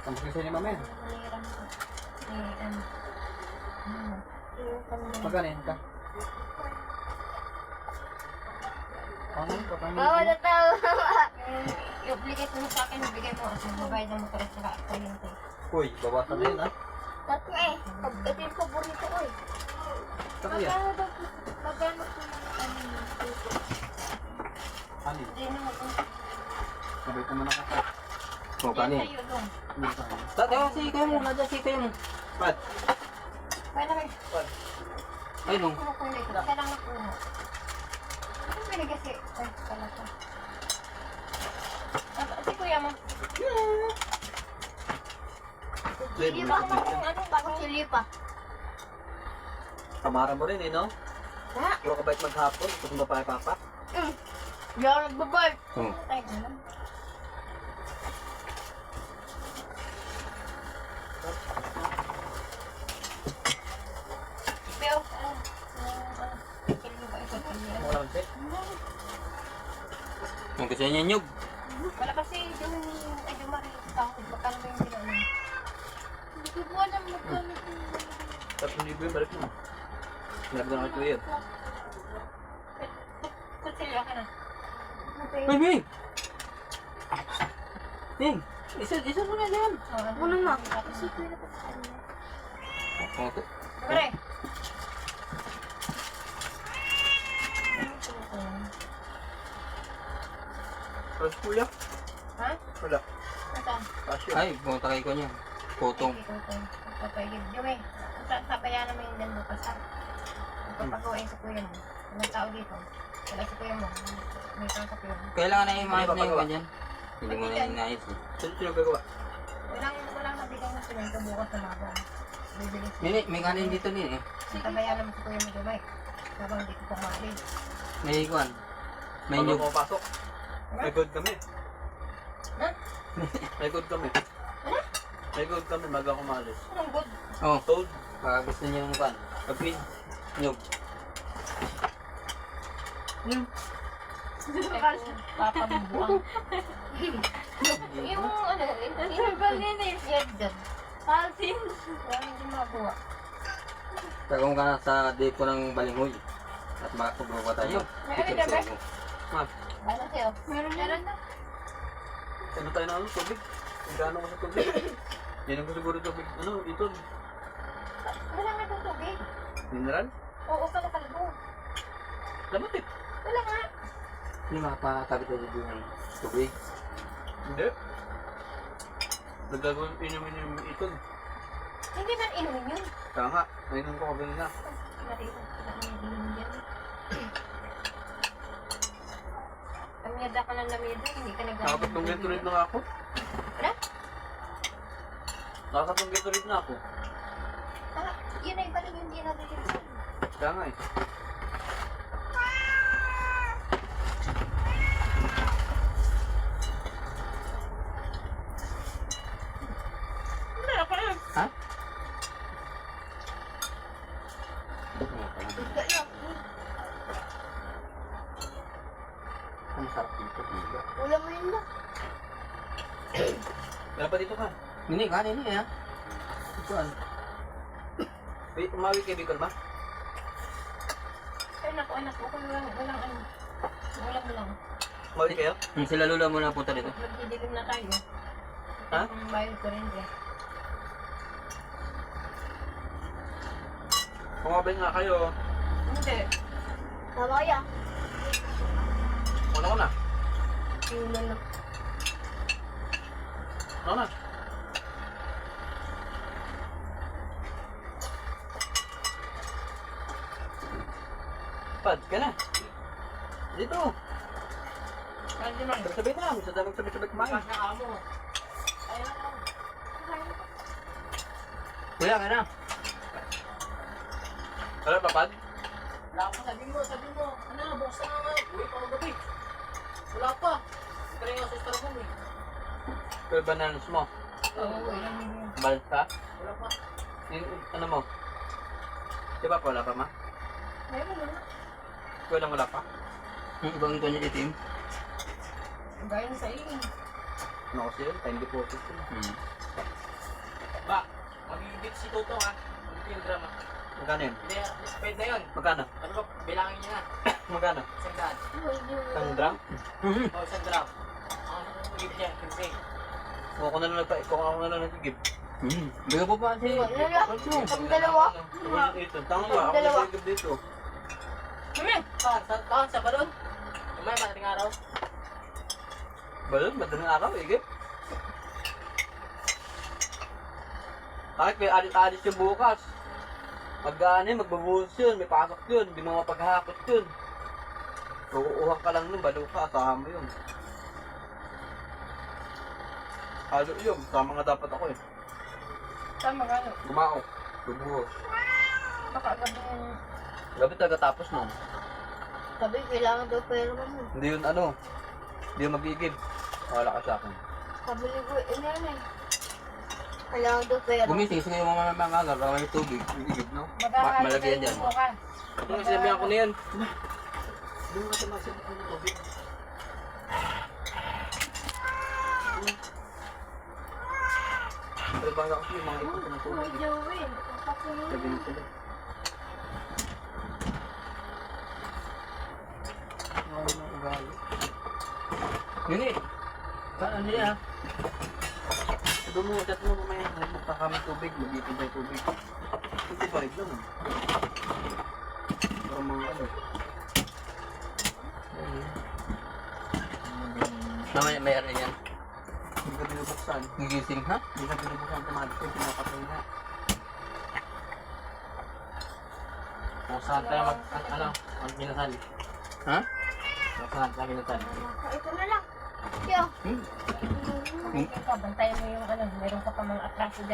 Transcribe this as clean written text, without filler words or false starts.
Ang kasi ni Mama yan. Maganin ka. Ano ko kami? Bawal na tao. I-obligate mo sa akin, bigay mo. Kasi babayad ng motor at saka kuryente. Uy, bawasan na yun ha. Tatlo eh. Ito yung paborito ko eh. Saka yan. Magkano po Ano? Hindi na ako. Sabay ka muna ka. O, kanin. Sa'yo doon. Tati, si kayo mo. Nadya si kayo mo. Pat. Kaya na kayo. Ay, nung. Kumukulit. Kailangan na po mo. Ano binigay si... Ay, pala to. Si kuya mo. Chili pa kung ano, bagong chili pa. Kamara mo rin eh, no? Ha? Puro ka bait maghapon. Gusto mo pa kay Papa? Yan, nagbabay. Oo. Ay, ganun. Pero, chili ba ito? Wala kang set. Ang gusto niya nyug. Wala kasi yung ay dumari tao, magkano ba yung ginano? Hindi ko po alam magkano yung 3,000 yun, balik mo. Sinabi ko na kay Kuya. kutsilyo, okay na. Ay, Bing! Bing! Isa mo na dyan. Muna na. Kasi ko na Okay. Pare. Tapos Kuya? Ha? Wala. Nasaan? Kasyo. Ay, pumunta kayo ko niya. Potong. Hindi ko. Papayag. Jume, sabayan naman yung dyan bukas ha. Pagpapagawain sa kuya mo. Ilang tao dito. Wala si kuya mo. May pangkap yun. Kailangan na yung Ano ba na yung pagawa? ganyan. Hindi mo na inayos eh. Sino gagawa? Walang nabigay na sila bukas na maga. Bibili siya. May kanin dito din eh. Sabayan naman si kuya mo Jume. Habang hindi ko pumalit. May ikuan. May Bago nyug. mo pasok. May good kami. Ha? May good kami. May good kami, maga ako maalis. Anong good? Oh, Toad, baka gusto niyo yung ikuan. agreed. Nyug. Papabuang. Yung ano, yan dyan. Alvin. Wala hindi mabuha. Tagang ka na sa depo ng Balinghoy. At makakabro pa tayo. May ano dyan, Bes? Ma, Ano sa'yo? Meron na. ano tayo na ano, tubig? Kung gaano ko sa tubig. Yan ko siguro tubig, ano, ito. Wala nga itong tubig. Mineral? Oo, sa nakalbo. Lamat eh. Wala nga. Hindi makapakabit na dito ng tubig. Hindi. Nagagawin inumin yung iton. Hindi man inumin yun. Kaya nga, nainom ko kagaling na. Narito. Inumin yan. Lamyada ka ng lamyada, hindi ka nag-aamin. Nakatatlong Gatorade na nga ako. Ano? Nakatatlong Gatorade na ako. Yun ay balik yung hindi natin yun. Kaya nga eh. Wala ka na. Ha? Wala na. Ang sarap dito. Wala mo yun na. Kaya pa dito ka. Hindi, kanin eh ha. Ikuan. Wait, umawi kay Bicol ba? Ay, naku, anak ko. Walang ano. Walang lang. Umawi kayo? Sila lula muna punta dito. Magdidilim na tayo. Ha? Ang bayad ko rin dyan. Kumabay nga kayo. Hindi. Tama kaya? Ano ko na? Yung na. Ano na? Pad ka na. Dito. Kasi man. Sabay na. Sa daming sabay-sabay kumain. Kasi amo. Ayun ako. Kuya, ka na. Wala pa, Pad? Wala pa, sabi mo. Ano, bukas na nga. Uwi pa magabi. Wala pa. Kaya nga sa mo eh. Pero bananas mo. Oo, ilan mo yun. Balance ka? Wala pa. Yung, ano mo? Di ba wala pa, ma? Meron na. Ikaw lang wala pa? Ang ibang ito niya itim. Gaya sa iyo. Ano kasi yun? Time deposit. Hmm. Ba, magigit si Toto ha. Magigit yung drama. Magkano yun? Hindi, pwede na yun. Magkano? Ano ba, bilangin niya na. Magkano? 100. Isang drum? O, 100 drum. Ang magigit niya, 15. Kung ako na lang kung ako na lang nagigib. Bigyan po pa si... Kami dalawa. Ito, tama ba? Ako Dalawa. nagigib dito. Sa ba doon? Umay, madaling araw. Balon, madaling araw, igib. Kahit may alit-alit yung bukas. Magbabuhos yun, may pasok yun, hindi mo mapaghakot yun. Uuuhan ka lang nun, balo ka, asahan mo yun. Halo yun, tama nga dapat ako eh. Tama ka, no? Gumao, bubuhos. Baka gabi yung... Gabi talaga tapos nun. Sabi, kailangan daw pera mo. Hindi yun hindi yun mag-iigib. Wala ka sa akin. Sabi ni Kuya, yan eh. Kailangan daw pera. Gumising, sige yung mga agar, may tubig, igib, no? malagyan yan. Bukas. Ano sinabihan ko na yun? Doon ka sa masibok ng tubig. Pero baka kasi yung mga ikot ng tubig. Kuya Joey, kapatid. Sabi nyo sila. Ano ang ugali? Yun eh. Ano niya? Doon mo, chat mo mamaya. Nagmukha kami tubig, mag-ipin tayo tubig. Ito ba rin lang. Parang mga ano. Mamaya may ano yan. Hindi ka binubuksan. Gigising, ha? Hindi ka binubuksan automatic ko, pinapatay na. Kung saan tayo mag-minasal. Ha? Kung saan tayo minasal. Ito na lang. Tiyo. Hmm. Bantayan mo yung ano, meron ka pa mga atraso dyan.